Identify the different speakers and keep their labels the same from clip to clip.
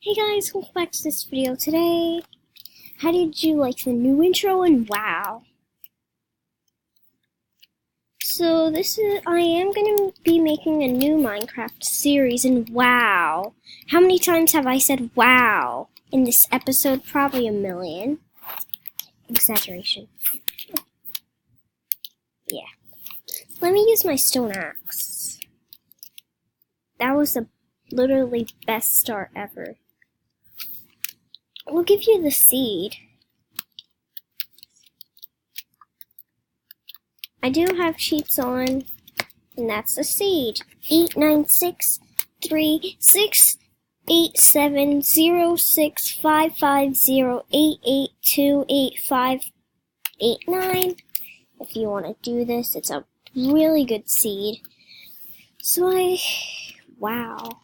Speaker 1: Hey guys, welcome back to this video today. How did you like the new intro and wow? So I am going to be making a new Minecraft series and wow. How many times have I said wow in this episode? Probably a million. Exaggeration. Yeah. Let me use my stone axe. That was the literally best start ever. We'll give you the seed. I do have sheets on, and that's the seed. 8963687065508828589. If you want to do this, it's a really good seed. So wow.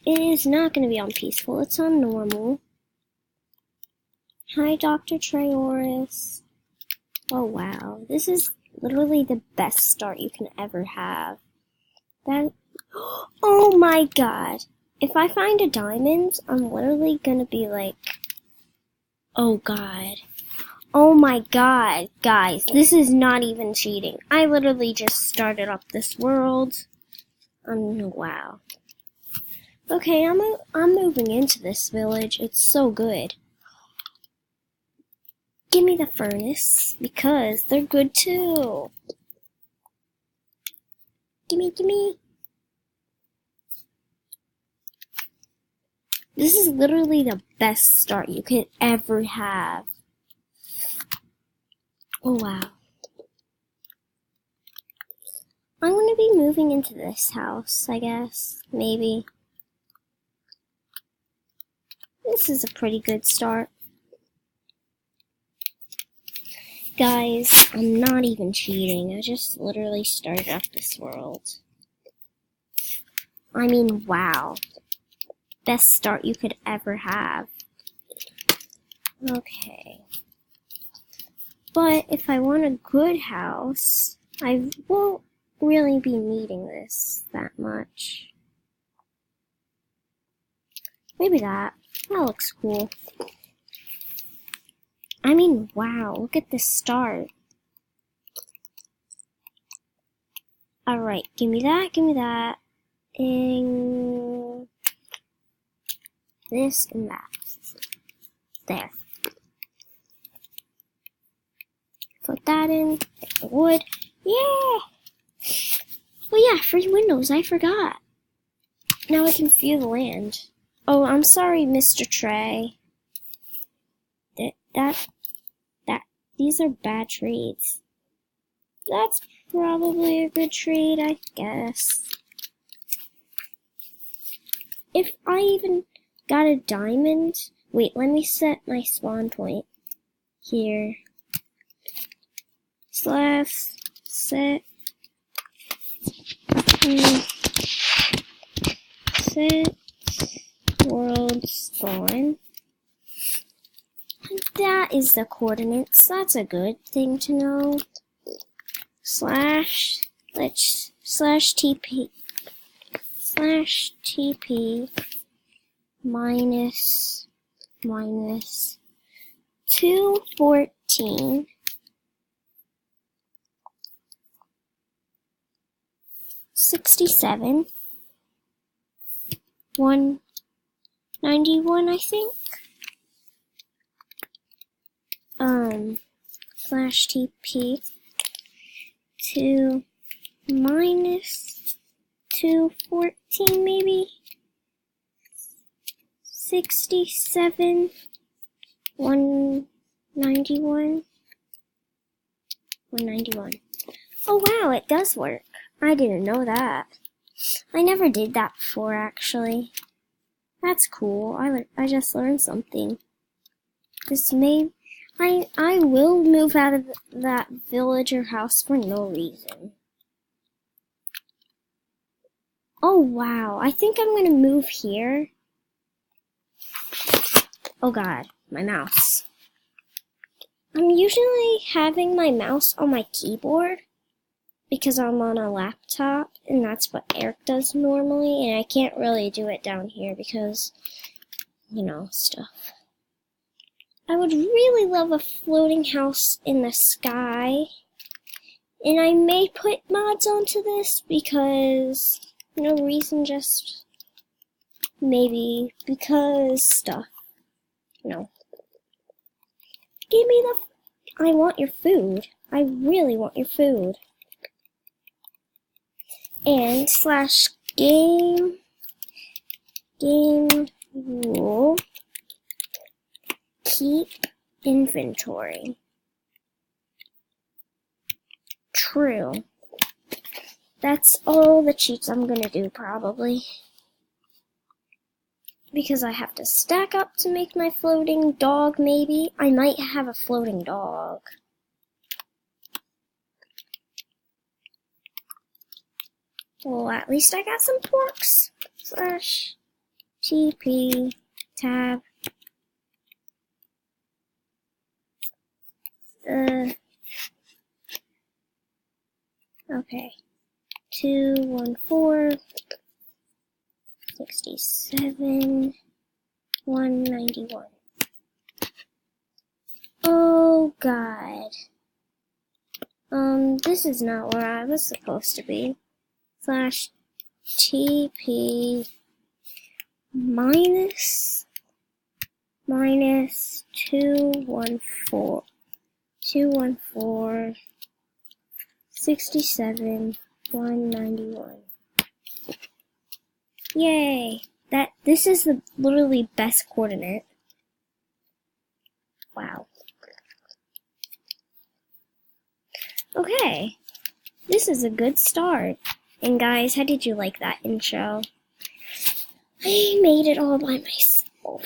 Speaker 1: It is not going to be on peaceful, it's on normal. Hi, Dr. Traoris. Oh, wow. This is literally the best start you can ever have. Oh my god. If I find a diamond, I'm literally going to be like, oh god. Oh my god. Guys, this is not even cheating. I literally just started up this world. Wow. Okay, I'm moving into this village. It's so good. Give me the furnace, because they're good too. Gimme. This is literally the best start you could ever have. Oh wow. I'm gonna be moving into this house, I guess. Maybe. This is a pretty good start. Guys, I'm not even cheating. I just literally started up this world. I mean, wow. Best start you could ever have. Okay. But if I want a good house, I won't really be needing this that much. Maybe that. That looks cool. I mean, wow, look at this start. Alright, give me that, and this and that. There. Put that in, get the wood. Yeah! Oh yeah, free windows, I forgot. Now I can view the land. Oh, I'm sorry, Mr. Trey. These are bad trades. That's probably a good trade, I guess. If I even got a diamond... Wait, let me set my spawn point here. Set world spawn. That is the coordinates. That's a good thing to know. /TP minus 214 67 191, I think. /TP to minus 214 maybe 67 191. Oh wow, it does work. I didn't know that. I never did that before actually. That's cool. I just learned something. I will move out of that village or house for no reason. Oh wow, I think I'm gonna move here. Oh god, my mouse. I'm usually having my mouse on my keyboard, because I'm on a laptop, and that's what Eric does normally, and I can't really do it down here because, you know, stuff. I would really love a floating house in the sky, and I may put mods onto this because, no reason, just maybe because stuff, you know. Give me the, I want your food. I really want your food. And slash game rule, keep inventory. True. That's all the cheats I'm gonna do probably. Because I have to stack up to make my floating dog, maybe. I might have a floating dog. Well, at least I got some porks. Slash TP tab. Okay. 214 67 191. Oh God. This is not where I was supposed to be. Slash TP minus 214 67 191. Yay! This is the literally best coordinate. Wow. Okay. This is a good start. And guys, how did you like that intro? I made it all by myself.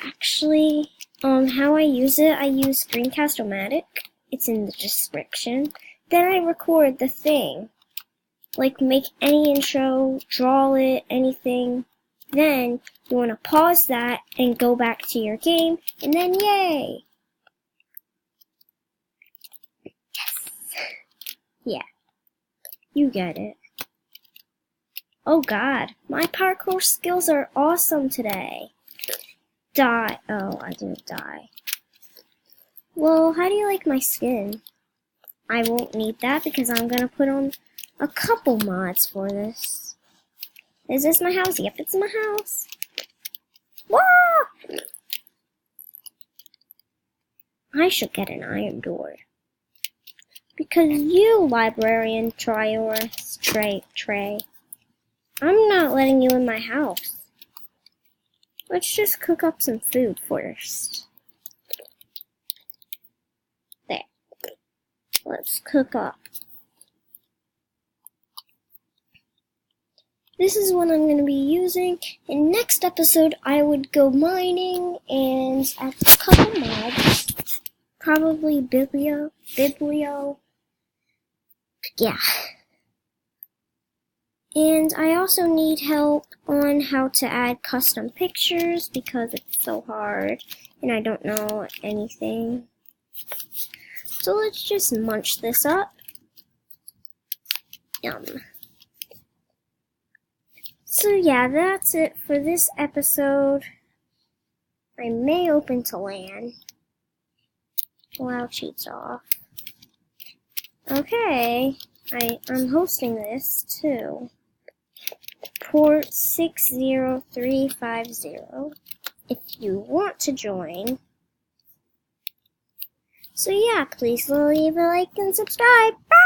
Speaker 1: Actually, how I use it, I use Screencast-O-Matic. It's in the description. Then I record the thing. Like, make any intro, draw it, anything. Then, you want to pause that and go back to your game, and then yay! Yes! Yeah. You get it. Oh God, my parkour skills are awesome today. Die. Oh, I didn't die. Well, how do you like my skin? I won't need that because I'm gonna put on a couple mods for this. Is this my house? Yep, it's my house. Wah! I should get an iron door. Because you, librarian Trey, I'm not letting you in my house. Let's just cook up some food first. There. Let's cook up. This is what I'm going to be using. In next episode, I would go mining and add a couple mods. Probably Biblio. Yeah. And I also need help on how to add custom pictures because it's so hard and I don't know anything. So let's just munch this up. Yum. So yeah, that's it for this episode. I may open to LAN. Allow cheats off. Okay, I'm hosting this too. Port 60350 if you want to join. So yeah, please leave a like and subscribe. Bye!